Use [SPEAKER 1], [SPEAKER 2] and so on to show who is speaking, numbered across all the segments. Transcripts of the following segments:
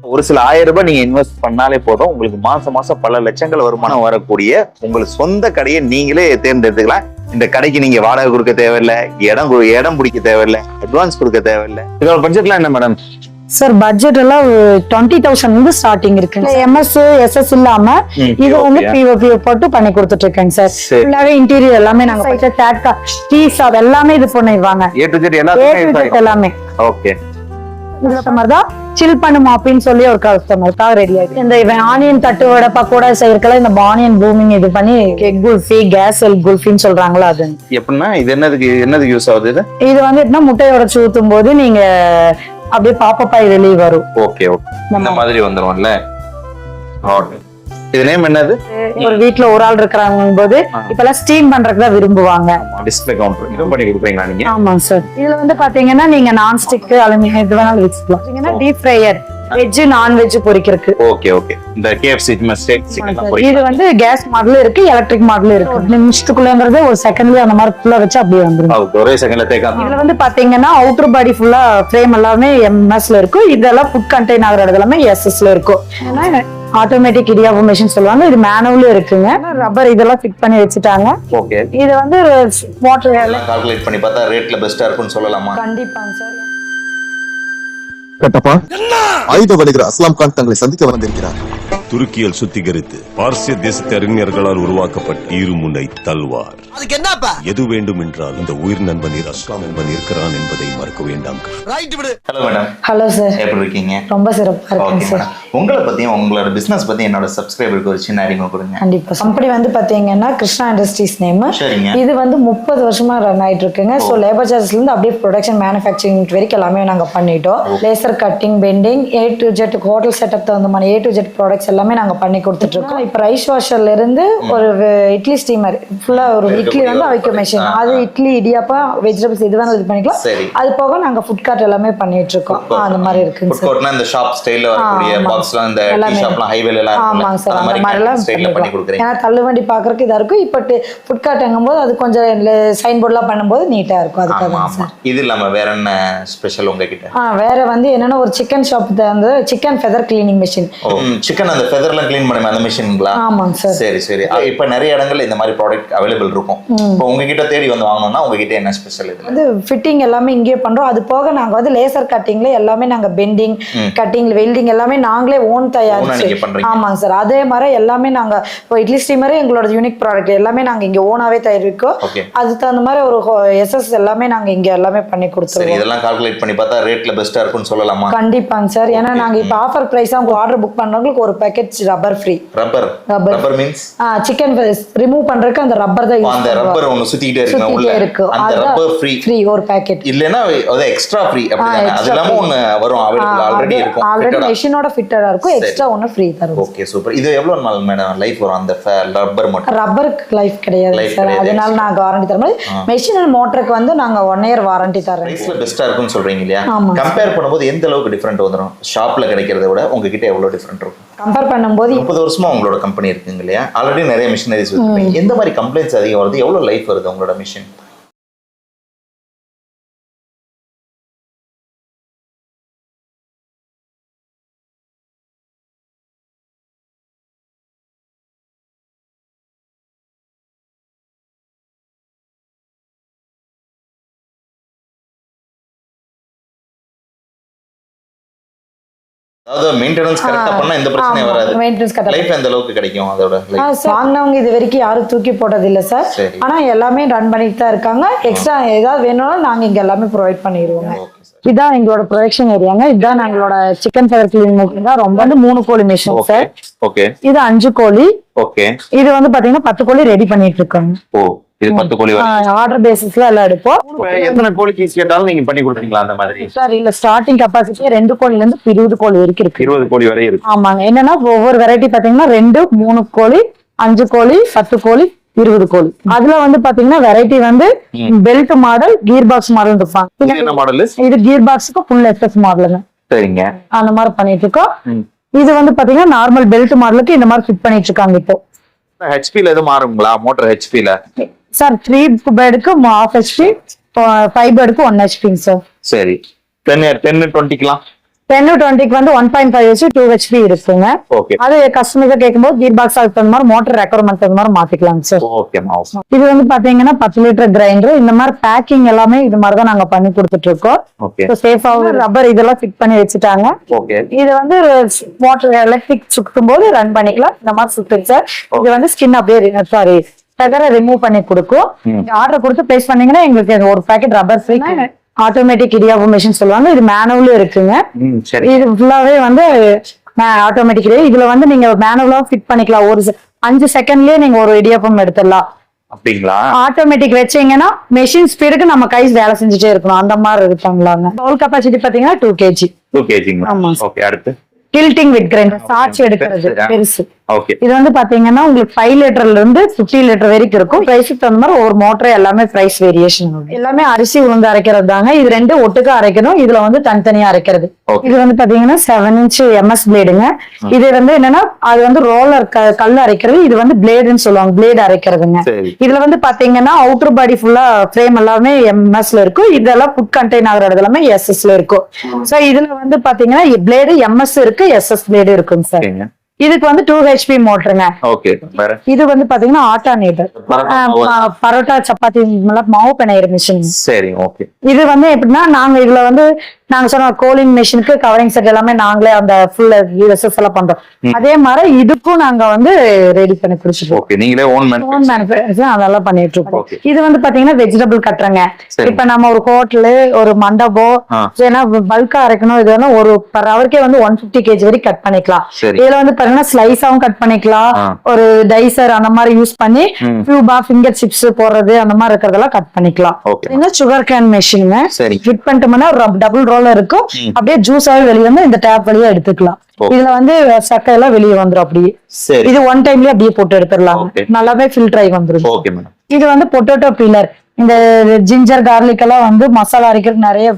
[SPEAKER 1] ஒரு சில 1000 ரூபாய் நீங்க இன்வெஸ்ட் பண்ணாலே போதும், உங்களுக்கு மாசம் மாசம் பல லட்சங்கள் வருமானம் வரக்கூடிய உங்களுக்கு சொந்த கடையை நீங்களே தேர்ந்தெடுத்துக்கலாம். இந்த கடைக்கு நீங்க வாடகை கொடுக்க தேவையில்லை, இடம் பிடிக்க தேவையில்லை, அட்வான்ஸ் கொடுக்க தேவையில்லை. இதோட பட்ஜெட்லாம் என்ன மேடம்?
[SPEAKER 2] சார் பட்ஜெட் எல்லாம் 20,000 வந்து ஸ்டார்டிங் இருக்கு. MS SS இல்லாம இது வந்து POP போட்டு பண்ணி கொடுத்துட்டு இருக்கேங்க சார். ஃபுல்லாவே இன்டீரியர் எல்லாமே நாங்க டேட்கா டீஸ் எல்லாமே இது பண்ணிடுவாங்க.
[SPEAKER 1] A to Z
[SPEAKER 2] எல்லாமே
[SPEAKER 1] ஓகே.
[SPEAKER 2] கஸ்டமர் தான் சில் பண்ணுமா அப்படின்னு சொல்லி ஒரு கஸ்டமருக்காக ரெடி ஆயிடுச்சு. இந்த ஆனியன் தட்டு வடை பக்கோடா செய்யறதுல இந்த ஆனியன் பூமிங் இது பண்ணி குல்ஃபி கேஸ் எல் குல்ஃபின்னு சொல்றாங்களா அது
[SPEAKER 1] எப்படின்னா இது என்னதுக்கு யூஸ் ஆகுது?
[SPEAKER 2] இது வந்து என்ன முட்டையை உடைச்சு ஊத்தும் போது நீங்க அப்படியே பாப்பப்பாய் வெளியே வரும்.
[SPEAKER 1] ஓகே ஓகே, இந்த மாதிரி வந்துரும்ல. இது நேம் என்னது?
[SPEAKER 2] ஒரு வீட்ல ஒரு ஆள் இருக்கிறாங்க போது இப்பெல்லாம் ஸ்டீம் பண்றதுக்கு தான் விரும்புவாங்க.
[SPEAKER 1] டிஸ்ப்ளே கவுண்டர் இது பண்ணி கொடுப்பீங்களா நீங்க?
[SPEAKER 2] ஆமாங்க சார். இதுல வந்து பாத்தீங்கன்னா நீங்க நான் ஸ்டிக் அலுமினியம் இது வேணாலும் வச்சுக்கலாம். பாத்தீங்கன்னா deep fryer veg non veg பொரிக்கிறதுக்கு.
[SPEAKER 1] Okay okay. இந்த KFC
[SPEAKER 2] இது வந்து கேஸ் மாடல் இருக்கு, எலக்ட்ரிக் மாடல் இருக்கு. நிமிஷத்துக்குள்ளங்கிறது ஒரு செகண்ட்ல அந்த மாதிரி ஃபுல்லா வச்சு அப்படியே வந்துரும்.
[SPEAKER 1] ஒரே செகண்ட்ல தேய்க்கலாம்.
[SPEAKER 2] இதுல வந்து பாத்தீங்கன்னா அவுட்டர் பாடி ஃபுல்லா ஃப்ரேம் எல்லாமே MS ல இருக்கும். இதெல்லாம் ஃபுட் கண்டெய்ன் ஆகுறது எல்லாமே SS ல இருக்கும். ஏன்னா ஆட்டோமேட்டிக் இடியாப்பம் மெஷின் சொல்லுவாங்க. இது மேனுவலும் இருக்குங்க. ரப்பர் இதெல்லாம் ஃபிட் பண்ணி வச்சுட்டாங்க.
[SPEAKER 1] ஓகே.
[SPEAKER 2] இது வந்து வாட்டர்
[SPEAKER 1] எல்லாம் கால்குலேட் பண்ணி பார்த்தா ரேட்ல பெஸ்டா இருக்கும்னு சொல்லலாமா?
[SPEAKER 2] கண்டிப்பாங்க சார்.
[SPEAKER 3] கட்டப்பா ஆயுத வணிகர் அஸ்லாம் கான் தங்களை சந்திக்க வந்திருக்கிறார்.
[SPEAKER 4] துருக்கியில் சுத்திகரித்து பார்சிய தேசத்து அறிஞர்களால் உருவாக்கப்பட்ட இருமுனை தல்வார். எது வேண்டும் என்றால் இந்த உயிர் நண்பன் அஸ்லாம் என்பன் இருக்கிறான் என்பதை மறக்க வேண்டாம்.
[SPEAKER 1] Hello madam.
[SPEAKER 2] Hello sir.
[SPEAKER 1] எப்படி இருக்கீங்க?
[SPEAKER 2] ரொம்ப சிறப்பா இருக்கேன் சார்.
[SPEAKER 1] உங்களை பத்தியும் உங்களோட பிசினஸ் பத்தி என்னோட சப்ஸ்கிரைபருக்கு ஒரு சின்ன அறிமுகம் கொடுங்க.
[SPEAKER 2] கண்டிப்பா. கம்பெனி வந்து பாத்தீங்கன்னா கிருஷ்ணா இண்டஸ்ட்ரீஸ் நேம். இது வந்து 30 வருஷமா ரன் ஆயிட்டு இருக்குங்க. சோ லேபர் சார்ஜ்ல இருந்து அப்படியே ப்ரொடக்ஷன் மேனுஃபேக்சரிங் வரைக்கும் எல்லாமே நாங்க பண்ணிட்டோம். Laser cutting bending A to Z hotel setup தகுந்த மாதிரி A to Z ப்ராடக்ட்ஸ் எல்லாமே நாங்க பண்ணி கொடுத்துட்டு இருக்கோம். இப்ப ரைஸ் வாஷர்ல இருந்து ஒரு இட்லி ஸ்டீமர் ஃபுல்லா ஒரு இட்லி வந்து அவிக்க மெஷின், அது இட்லி இடியாப்பா வெஜிடபிள்ஸ் இது வேணாலும் இது பண்ணிக்கலாம். அது போக நாங்க ஃபுட் கார்ட் எல்லாமே பண்ணிட்டு இருக்கோம். அந்த மாதிரி இருக்குங்க சார். ஃபுட் கார்ட்னா இந்த ஷாப் ஸ்டைல்ல வரக்கூடிய பாக்ஸ்லாம் இந்த டீ ஷாப்லாம் ஹைவேல எல்லாம் இருக்குல்ல. ஆமாங்க சார். அந்த மாதிரி எல்லாம் ஸ்டைல்ல பண்ணி கொடுக்குறீங்க. ஏன்னா தள்ளுவண்டி பாக்குறதுக்கு இதா இருக்கும். இப்ப ஃபுட் கார்ட்ங்கும்போது அது கொஞ்சம் சைன் போர்ட்லாம் பண்ணும்போது நீட்டா இருக்கும். அதுக்காக சார். இது இல்லாம வேற என்ன ஸ்பெஷல் உங்ககிட்ட? வேற வந்து என்னன்னா ஒரு சிக்கன் ஷாப் வந்து chicken feather cleaning machine. Chicken அந்த ஃபெதர்லாம் க்ளீன் பண்ணுமே அந்த மெஷின்ங்களா? ஆமாங்க சார். சரி சரி. இப்ப நிறைய இடங்கள்ல இந்த மாதிரி ப்ராடக்ட் அவைலபிள் இருக்கும். இப்போ உங்ககிட்ட தேடி வந்து வாங்கணும்னா உங்ககிட்ட என்ன ஸ்பெஷல்? இது வந்து ஃபிட்டிங் எல்லாமே இங்கேயே பண்றோம். அது போக நாங்க வந்து லேசர் கட்டிங்ல எல்லாமே நாங்க பெண்டிங் கட்டிங் வெல்டிங் எல்லாமே நாங்களே ஓன் தயாரிச்சு. ஆமாங்க சார். அதே மாதிரி எல்லாமே நாங்க இப்போ இட்லி ஸ்டீமரே எங்களோட யூனிக் ப்ராடக்ட் எல்லாமே நாங்க இங்க ஓனாவே தயாரிக்கோம். அதுக்கு தகுந்த மாதிரி ஒரு SS எல்லாமே நாங்க இங்க எல்லாமே பண்ணி கொடுத்துருவோம். இதெல்லாம் கால்குலேட் பண்ணி பார்த்தா ரேட்ல பெஸ்டா இருக்கும்னு சொல்லலாமா? கண்டிப்பாங்க சார். ஏன்னா நாங்க இப்ப ஆஃபர் பிரைஸா உங்க ஆர்டர் புக் பண்றவங்களுக்கு ஒரு packet rubber free. Rubber means chicken remove பண்றதுக்கு அந்த ரப்பர் தான் யூஸ். அந்த ரப்பர் ஒன்னு சுத்திட்டே இருக்கு. அந்த ரப்பர் ஃப்ரீ ஒரு பேக்கெட். இல்லனா அது எக்ஸ்ட்ரா ஃப்ரீ அப்படினா அதெல்லாம் ஒன்னு வரும். ஆல்ரெடி இருக்கும். ஆல்ரெடி மெஷினோட ஃபிட்டடா இருக்கும். எக்ஸ்ட்ரா ஒன்னு ஃப்ரீ தரும். Okay super. இது எவ்வளவு நாள் மேடம் லைஃப் வரும் அந்த ரப்பர் மட்டும்? ரப்பருக்கு லைஃப் கிடையாது சார். அதனால நான் வாரண்டி தரேன். மெஷின் அண்ட் மோட்டருக்கு வந்து நாங்க 1 இயர் வாரண்டி தரேன். பிரைஸ்ல பெஸ்டா இருக்கும்னு சொல்றீங்க இல்லையா? கம்பேர் பண்ணும்போது எந்த அளவுக்கு டிஃபரண்ட் வந்துரும்? ஷாப்ல கிடைக்கிறதை விட உங்ககிட்ட எவ்வளவு டிஃபரண்ட் இருக்கும்? கம்பேர் பண்ணும்போது 30 வருஷமா உங்களோட கம்பெனி இருக்குங்க இல்லையா? ஆல்ரெடி நிறைய மிஷினரிஸ் வச்சிருக்கீங்க. எந்த மாதிரி கம்ப்ளைண்ட்ஸ் அதிகம் வருது? எவ்வளவு லைஃப் வருது உங்களோட மிஷின்? அதாவது மெயின்டெனன்ஸ் கரெக்ட்டா பண்ணா எந்த பிரச்சனையும் வராது. மெயின்டெனன்ஸ் கரெக்ட்டா லைஃப் எந்த அளவுக்கு கிடைக்கும் அதோட லைஃப்? வாங்குனவங்க இது வரைக்கும் யாரும் தூக்கி போட்டது இல்ல சார். ஆனா எல்லாமே ரன் பண்ணிட்டு தான் இருக்காங்க. எக்ஸ்ட்ரா ஏதாவது வேணும்னா நாங்க இங்க எல்லாமே ப்ரொவைட் பண்ணிடுவோம். இதான் எங்களோட ப்ரொடக்ஷன் ஏரியாங்க. இதான் எங்களோட சிக்கன் ஃபெதர் கிளீனிங் தான். ரொம்ப வந்து 3 கோழி மிஷின் சார். ஓகே. இது 5 கோழி. ஓகே. இது வந்து பாத்தீங்கன்னா 10 கோழி ரெடி பண்ணிட்டு இருக்காங்க. ஓ இது 10 கோழி ஆர்டர் பேசிஸ்ல எல்லாம் எடுப்போம். எத்தனை கோழிக்கு கேட்டாலும் நீங்க பண்ணி கொடுப்பீங்களா அந்த மாதிரி? சார் இல்ல ஸ்டார்டிங் கெபாசிட்டி 2 கோழில இருந்து 20 கோழி வரைக்கும் இருக்கு. 20 கோழி வரை இருக்கு. ஆமாங்க. என்னன்னா ஒவ்வொரு வெரைட்டி பாத்தீங்கன்னா 2, 3 கோழி, 5 கோழி, 10 கோழி, 20 கோழி. அதுல வந்து பாத்தீங்கன்னா வெரைட்டி வந்து belt model, gear box model இருப்பாங்க. என்ன மாடல்? இது கியர் பாக்ஸ்க்கு ஃபுல் SS மாடலுங்க. சரிங்க. அந்த மாதிரி பண்ணிட்டு இருக்கோம். இது வந்து பாத்தீங்கன்னா நார்மல் பெல்ட் மாடலுக்கு இந்த மாதிரி ஃபிட் பண்ணிட்டு இருக்காங்க. இப்போ HP ல எது மாறுங்களா? மோட்டார் HP ல சார் 3 பெட்க்கு 1/2 HP, 5 பெட்க்கு 1 HP சார். சரி. 10 20க்கலாம் 10 to 20க்கு வந்து 1.5 வச்சு 2 HP இருக்குங்க.
[SPEAKER 1] ஓகே
[SPEAKER 2] அது கஸ்டமர் கேட்கும்போது கீர் பாக்ஸ் அதுக்கு தகுந்த மாதிரி மோட்டர் ரெக்குவயர்மெண்ட் தகுந்த மாதிரி மாத்திக்கலாங்க சார்.
[SPEAKER 1] ஓகேமா.
[SPEAKER 2] இது வந்து பாத்தீங்கன்னா 10 லிட்டர் கிரைண்டர். இந்த மாதிரி பேக்கிங் எல்லாமே இது மாதிரி தான் நாங்க பண்ணி கொடுத்துட்டு இருக்கோம்.
[SPEAKER 1] ஓகே
[SPEAKER 2] சேஃபாவும் ரப்பர் இதெல்லாம் ஃபிட் பண்ணி வச்சுட்டாங்க.
[SPEAKER 1] ஓகே
[SPEAKER 2] இது வந்து மோட்டர் எலக்ட்ரிக் சுத்தும் போது ரன் பண்ணிக்கலாம். இந்த மாதிரி சுத்துங்க சார். இது வந்து ஸ்கின் அப்படியே சாரி ஃபெதரை ரிமூவ் பண்ணி கொடுக்கும். ஆர்டர் கொடுத்து பிளேஸ் பண்ணீங்கன்னா எங்களுக்கு ஒரு packet rubber free. Automatic idiyappam machine சொல்லுவாங்க. இது மேனுவலும் இருக்குங்க. இது ஃபுல்லாவே வந்து ஆட்டோமேட்டிக். இதுல வந்து நீங்க மேனுவலா ஃபிட் பண்ணிக்கலாம். ஒரு 5 செகண்ட்லயே நீங்க ஒரு இடியாப்பம் எடுத்துடலாம்.
[SPEAKER 1] அப்படிங்களா?
[SPEAKER 2] ஆட்டோமேட்டிக் வச்சீங்கன்னா மெஷின் ஸ்பீடுக்கு நம்ம கை வேலை செஞ்சுட்டே இருக்கணும். அந்த மாதிரி இருக்காங்களாங்க. பவுல் கெப்பாசிட்டி பாத்தீங்கன்னா 2 kg.
[SPEAKER 1] 2 kg.
[SPEAKER 2] ஆமா.
[SPEAKER 1] ஓகே அடுத்து
[SPEAKER 2] டில்டிங் வித் கிரைண்டர் சாட்சி எடுக்கிறது பெருசு.
[SPEAKER 1] ஓகே
[SPEAKER 2] இது வந்து பாத்தீங்கன்னா உங்களுக்கு 5 லிட்டர்ல இருந்து 50 லிட்டர் வரைக்கும் இருக்கும். பிரைஸுக்கு தகுந்த மாதிரி ஒரு மோட்டர் எல்லாமே பிரைஸ் வேரியேஷன். எல்லாமே அரிசி உளுந்து அரைக்கிறது தாங்க. இது 2 ஒட்டுக்கா அரைக்கணும். இதுல வந்து தனித்தனியா அரைக்கிறது. இது வந்து பாத்தீங்கன்னா 7 inch MS பிளேடுங்க. இது வந்து என்னன்னா அது வந்து ரோலர் கல் அரைக்கிறது. இது வந்து பிளேடுன்னு சொல்லுவாங்க. பிளேடு அரைக்கிறதுங்க. இதுல வந்து பாத்தீங்கன்னா அவுட்டர் பாடி ஃபுல்லா ஃப்ரேம் எல்லாமே MSல இருக்கும். இதெல்லாம் ஃபுட் கண்டெய்ன் ஆகுறது எல்லாமே SSல இருக்கும். சோ இதுல வந்து பாத்தீங்கன்னா பிளேடு MS இருக்கு, SS பிளேடு இருக்குங்க சார். இதுக்கு வந்து 2 HP மோட்டருங்க.
[SPEAKER 1] ஓகே வேற
[SPEAKER 2] இது வந்து பாத்தீங்கன்னா ஆட்டா நீட்டர் பரோட்டா சப்பாத்தி மாவு பிணையிற மிஷின்.
[SPEAKER 1] சரி ஓகே.
[SPEAKER 2] இது வந்து எப்படின்னா நாங்க இதுல வந்து நாங்க சொன்ன கோலிங் மிஷினுக்கு கவரிங் செட் எல்லாமே நாங்களே அந்த ஃபுல் யூஎஸ்எஸ் எல்லாம் பண்றோம். அதே மாதிரி இதுக்கும் நாங்க வந்து ரெடி பண்ணி கொடுத்துருக்கோம்.
[SPEAKER 1] ஓகே நீங்களே ஓன்
[SPEAKER 2] மேனுஃபேக்சர் அதெல்லாம் பண்ணிட்டு இருக்கோம். இது வந்து பாத்தீங்கன்னா வெஜிடபிள் கட்டுறங்க. இப்ப நம்ம ஒரு ஹோட்டலு ஒரு மண்டபம் ஏன்னா பல்கா அரைக்கணும். இது வந்து ஒரு பர் ஹவருக்கே வந்து 150 kg வரைக்கும் கட் பண்ணிக்கலாம். இதுல வந்து பாத்தீங்கன்னா ஸ்லைஸாவும் கட் பண்ணிக்கலாம். ஒரு டைசர் அந்த மாதிரி யூஸ் பண்ணி கியூபா ஃபிங்கர் சிப்ஸ் போடுறது அந்த மாதிரி இருக்கிறதெல்லாம் கட் பண்ணிக்கலாம். சுகர் கேன் மெஷின் ஃபிட் பண்ணிட்டோம்னா டபுள் ரோல் இருக்கும். அப்படியே ஜூஸாவே வெளியே வந்து இந்த டேப் வழியா எடுத்துக்கலாம். இதுல வந்து சக்கை எல்லாம் வெளியே வந்துரும். அப்படியே இது ஒன் டைம்லயே அப்படியே போட்டு எடுத்துடலாம். நல்லாவே ஃபில்டர் ஆகி வந்துரும். இது வந்து பொட்டேட்டோ பீலர். இந்த ஜிஞ்சர் கார்லிக் எல்லாம் வந்து மசாலா அரைக்கிறது நிறைய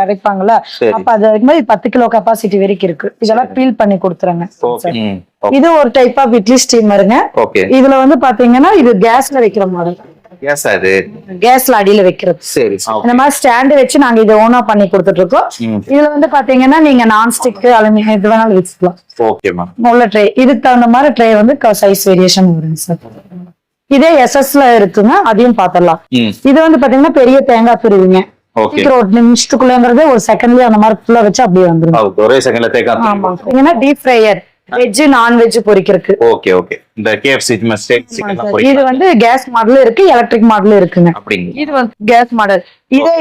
[SPEAKER 2] அரைப்பாங்கல்ல. அப்ப அது 10 கிலோ கெப்பாசிட்டி வரைக்கும் இருக்கு. இதெல்லாம் பீல் பண்ணி கொடுத்துறாங்க. இது ஒரு டைப் ஆஃப் இட்லி ஸ்டீமருங்க. இதுல வந்து பாத்தீங்கன்னா இது கேஸ்ல வைக்கிற மாடல். கேஸ்ல அடியில வைக்கிறது. இந்த மாதிரி ஸ்டாண்ட் வச்சு நாங்க இதை ஓனா பண்ணி கொடுத்துட்டு இருக்கோம். இதுல வந்து பாத்தீங்கன்னா நீங்க நான்ஸ்டிக் அலுமினியம் எது வேணாலும் வச்சுக்கலாம். உள்ள ட்ரே இதுக்கு தகுந்த மாதிரி ட்ரே வந்து சைஸ் வேரியேஷன் வருங்க சார். இதே SS-ல இருக்குங்க. அதையும் பாத்திரலாம். இது வந்து பாத்தீங்கன்னா பெரிய தேங்காய் துருவிங்க. ஒரு நிமிஷத்துக்குள்ளங்கிறது ஒரு செகண்ட்லயே அந்த மாதிரி ஃபுல்லா வச்சு அப்படியே வந்துடும். ஒரே செகண்ட்ல தேங்காய். ஆமா. டீப் ஃப்ரையர் வெஜ் நான்வெஜ் பொரிக்கிறதுக்கு.
[SPEAKER 1] Okay okay. இந்த KFC
[SPEAKER 2] இது வந்து கேஸ் மாடல் இருக்கு, எலக்ட்ரிக் மாடல் இருக்குங்க. இது வந்து கேஸ் மாடல்.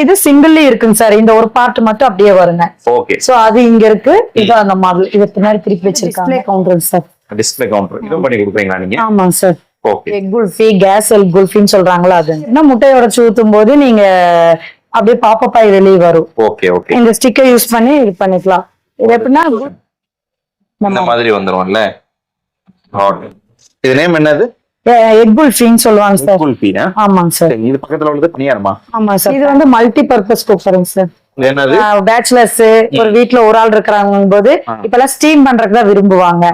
[SPEAKER 2] இது சிங்கிள்லி இருக்குங்க சார். இந்த ஒரு பார்ட் மட்டும் அப்படியே வருங்க.
[SPEAKER 1] ஓகே.
[SPEAKER 2] சோ அது இங்க இருக்கு. இது அந்த மாடல். இது பின்னாடி திருப்பி வச்சிருக்காங்க. Display counter sir.
[SPEAKER 1] Display counter இது பண்ணி கொடுப்பீங்களா நீங்க?
[SPEAKER 2] ஆமா சார்.
[SPEAKER 1] ஓகே.
[SPEAKER 2] எக் குல்ஃபி கேஸ் எல் குல்ஃபின்னு சொல்றாங்களா அது. என்ன முட்டையோட ஊத்தும் போது நீங்க அப்படியே பாப்பப் ஆகி வெளியே வரும்.
[SPEAKER 1] Okay okay.
[SPEAKER 2] இந்த ஸ்டிக்கர் யூஸ் பண்ணி இது பண்ணிக்கலாம். இது எப்படின்னா
[SPEAKER 1] இந்த மாதிரி வந்துரும்ல. இது நேம் என்னது?
[SPEAKER 2] எக் குல்ஃபின்னு சொல்லுவாங்க சார்.
[SPEAKER 1] குல்ஃபினா?
[SPEAKER 2] ஆமாங்க சார்.
[SPEAKER 1] இது பக்கத்துல உள்ளது பனியாரமா? ஆமா
[SPEAKER 2] சார். இது வந்து மல்டி பர்பஸ் குக்கருங்க சார். பேச்சுலர்ஸ் ஒரு வீட்டுல ஒரு ஆள் இருக்கிறாங்க போது இப்ப எல்லாம் ஸ்டீம் பண்றதுக்கு தான் விரும்புவாங்க.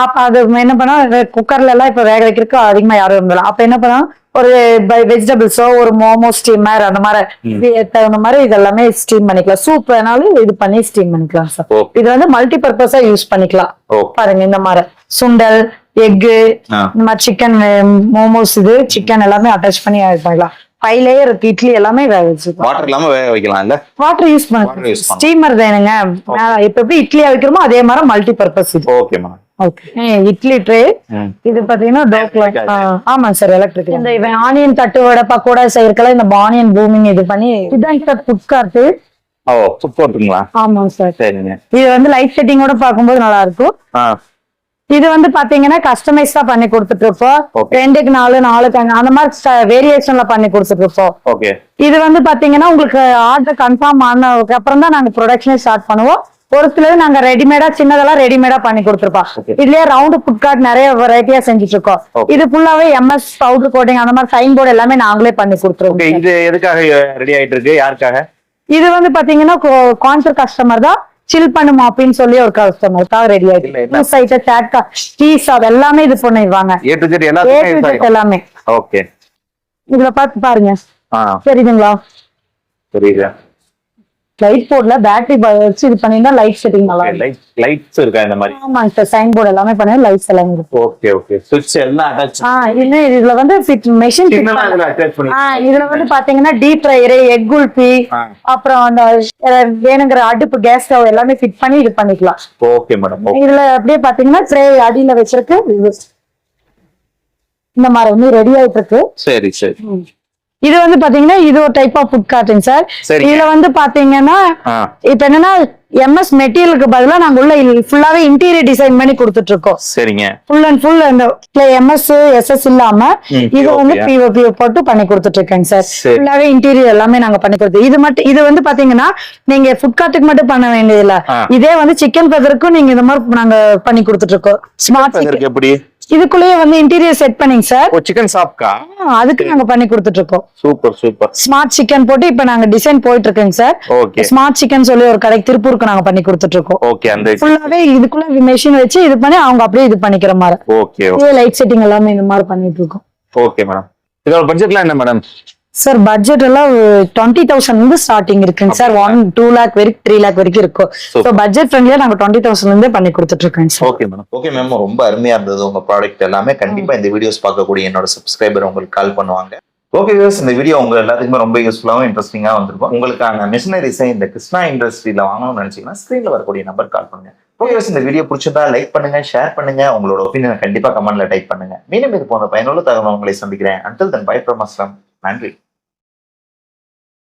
[SPEAKER 2] அப்ப அது என்ன பண்ணா குக்கர்ல எல்லாம் இப்ப வேக வைக்கிறதுக்கு அதிகமா யாரும் இருந்தாலும் அப்ப என்ன பண்ணா ஒரு வெஜிடபிள்ஸோ ஒரு மோமோ ஸ்டீமர் அந்த மாதிரி தகுந்த மாதிரி இதெல்லாமே ஸ்டீம் பண்ணிக்கலாம். சூப் வேணாலும் இது பண்ணி ஸ்டீம் பண்ணிக்கலாம் சார். இது வந்து மல்டி பர்பஸா யூஸ் பண்ணிக்கலாம். பாருங்க இந்த மாதிரி சுண்டல் எக்கு இந்த மாதிரி சிக்கன் மோமோஸ் இது சிக்கன் எல்லாமே அட்டாச் பண்ணி பண்ணிக்கலாம். 5 லேயர் இருக்கு. இட்லி எல்லாமே வேக வச்சுக்கலாம்.
[SPEAKER 1] வாட்டர் இல்லாம வேக வைக்கலாம் இல்ல? வாட்டர்
[SPEAKER 2] யூஸ் பண்ணலாம். ஸ்டீமர் தானுங்க. இப்ப எப்படி இட்லியா வைக்கிறோமோ அதே மாதிரி மல்டி பர்பஸ் இது.
[SPEAKER 1] ஓகேமா.
[SPEAKER 2] ஓகே. இட்லி ட்ரே. இது பாத்தீங்கன்னா ஆமா சார் எலக்ட்ரிக். இந்த ஆனியன் தட்டு வடை பக்கோடா செய்யறதுல இந்த ஆனியன் பூமிங் இது பண்ணி இதுதான் சார் ஃபுட் கார்ட்.
[SPEAKER 1] ஓ ஃபுட் கோர்ட்டுங்களா?
[SPEAKER 2] ஆமா சார்.
[SPEAKER 1] சரிங்க.
[SPEAKER 2] இது வந்து லைட் செட்டிங்கோட பாக்கும்போது நல்லா இருக்கும். இது வந்து பாத்தீங்கன்னா கஸ்டமைஸா பண்ணி கொடுத்துட்டு இருப்போம். 2க்கு 4 4க்கு அந்த மாதிரி வேரியேஷன்ல பண்ணி கொடுத்துட்டு இருப்போம்.
[SPEAKER 1] ஓகே.
[SPEAKER 2] இது வந்து பாத்தீங்கன்னா உங்களுக்கு ஆர்டர் கன்ஃபார்ம் ஆனதுக்கு அப்புறம் தான் நாங்க ப்ரொடக்ஷனே ஸ்டார்ட் பண்ணுவோம். ஒரு சிலது நாங்க ரெடிமேடா சின்னதெல்லாம் ரெடிமேடா பண்ணி கொடுத்துருப்போம். இதுலயே ரவுண்ட் ஃபுட் கார்ட் நிறைய வெரைட்டியா செஞ்சுட்டு இருக்கோம். இது ஃபுல்லாவே MS பவுடர் கோட்டிங் அந்த மாதிரி சைன் போர்டு எல்லாமே நாங்களே பண்ணி கொடுத்துருவோம்.
[SPEAKER 1] இது எதுக்காக ரெடி ஆயிட்டு இருக்கு? யாருக்காக?
[SPEAKER 2] இது வந்து பாத்தீங்கன்னா கான்சர் கஸ்டமர் தான் சில் பண்ணுமா அப்படின்னு சொல்லி ஒரு கஸ்டமருக்காக ரெடி ஆயிடுச்சு. எல்லாமே இது பண்ணிடுவாங்க. எல்லாமே
[SPEAKER 1] ஓகே.
[SPEAKER 2] இதுல பாத்து பாருங்க தெரியுதுங்களா?
[SPEAKER 1] தெரியுது.
[SPEAKER 2] லைட் போர்ட்ல பேட்டரி வச்சு இது பண்ணினா லைட் செட்டிங் நல்லா இருக்கும்.
[SPEAKER 1] லைட்ஸ் இருக்கா இந்த மாதிரி?
[SPEAKER 2] ஆமாங்க சார், சைன் போர்டு எல்லாமே பண்ணி லைட்ஸ் எல்லாம் இருக்கு.
[SPEAKER 1] Okay okay. சுவிட்ச் எல்லாம் அட்டாச்.
[SPEAKER 2] இன்னும் இதுல வந்து மெஷின்
[SPEAKER 1] இதுல அட்டாச் பண்ணி.
[SPEAKER 2] இதுல வந்து பாத்தீங்கன்னா டீப் ஃப்ரையர், எக் குல்பி, அப்புறம் அந்த வேணுங்கிற அடுப்பு, கேஸ் ஸ்டவ் எல்லாமே ஃபிட் பண்ணி இது பண்ணிக்கலாம்.
[SPEAKER 1] Okay madam.
[SPEAKER 2] இதுல அப்படியே பாத்தீங்கன்னா ட்ரே அடியில வச்சிருக்கு. இந்த மாதிரி வந்து ரெடி ஆயிட்டு இருக்கு.
[SPEAKER 1] சரி சரி.
[SPEAKER 2] இது வந்து பாத்தீங்கன்னா இது ஒரு type of food garden sir. இதுல வந்து பாத்தீங்கன்னா இப்ப என்னன்னா MS மெட்டீரியலுக்கு பதிலா நாங்க உள்ள ஃபுல்லாவே இன்டீரியர் டிசைன் பண்ணி கொடுத்துட்டு இருக்கோம்.
[SPEAKER 1] சரிங்க.
[SPEAKER 2] ஃபுல் அண்ட் ஃபுல் அந்த MS SS இல்லாம இது வந்து POP போட்டு பண்ணி கொடுத்துட்டு இருக்கேங்க சார். ஃபுல்லாவே இன்டீரியர் எல்லாமே நாங்க பண்ணி கொடுத்து இது வந்து பாத்தீங்கன்னா நீங்க ஃபுட் கார்ட்டுக்கு மட்டும் பண்ண வேண்டியது இல்ல. இதே வந்து சிக்கன் பெதருக்கும் நீங்க இந்த மாதிரி நாங்க பண்ணி கொடுத்துட்டு இருக்கோம். ஸ்மார்ட்
[SPEAKER 1] எப்படி
[SPEAKER 2] இதுக்குள்ளேயே வந்து இன்டீரியர் செட் பண்ணிங்க சார்.
[SPEAKER 1] சிக்கன் ஷாப்க்கா?
[SPEAKER 2] அதுக்கு நாங்க பண்ணி கொடுத்துட்டு இருக்கோம்.
[SPEAKER 1] Super super.
[SPEAKER 2] ஸ்மார்ட் சிக்கன் போட்டு இப்ப நாங்க டிசைன் போயிட்டு இருக்கேங்க சார்.
[SPEAKER 1] ஓகே.
[SPEAKER 2] ஸ்மார்ட் சிக்கன் சொல்லி ஒரு கடைக்கு திருப்பூருக்கு நாங்க பண்ணி கொடுத்துட்டு இருக்கோம்.
[SPEAKER 1] ஓகே. அந்த
[SPEAKER 2] ஃபுல்லாவே இதுக்குள்ள மெஷின் வச்சு இது பண்ணி அவங்க அப்படியே இது பண்ணிக்கிற மாதிரி.
[SPEAKER 1] ஓகே.
[SPEAKER 2] லைட் செட்டிங் எல்லாமே இந்த மாதிரி பண்ணிட்டு இருக்கோம்.
[SPEAKER 1] Okay madam. இதோட பட்ஜெட்லாம் என்ன மேடம்?
[SPEAKER 2] சார் பட்ஜெட் எல்லாம் 20,000 இருந்து ஸ்டார்டிங் இருக்குங்க சார். 1-2 lakh வரைக்கும் 3 lakh வரைக்கும் இருக்கும். ஸோ பட்ஜெட் ஃப்ரெண்ட்லியா நாங்க 20,000 இருந்தே பண்ணி கொடுத்துட்டு இருக்கோம் sir.
[SPEAKER 1] Okay madam. Okay ma'am, ரொம்ப அருமையா இருந்தது உங்க ப்ராடக்ட் எல்லாமே. கண்டிப்பா இந்த வீடியோஸ் பார்க்கக்கூடிய என்னோட சப்ஸ்கிரைபர் உங்களுக்கு கால் பண்ணுவாங்க. ஓகே வியூவர்ஸ், இந்த வீடியோ உங்க எல்லாத்துக்குமே ரொம்ப யூஸ்ஃபுல்லாகவும் இன்ட்ரெஸ்டிங்காக வந்திருக்கும். உங்களுக்கான மிஷினரிஸை இந்த கிருஷ்ணா இண்டஸ்ட்ரியில வாங்கணும்னு நினைச்சீங்கன்னா ஸ்கிரீன்ல வரக்கூடிய நம்பர் கால் பண்ணுங்க. ஓகே வியூவர்ஸ், இந்த வீடியோ பிடிச்சிருந்தா லைக் பண்ணுங்க, ஷேர் பண்ணுங்க, உங்களோட ஒப்பீனியனை கண்டிப்பா கமெண்ட்ல டைப் பண்ணுங்க. மீண்டும் இது போன்ற பயனுள்ள தகவல் உங்களை சந்திக்கிறேன். Until then, bye from Aslam. நன்றி.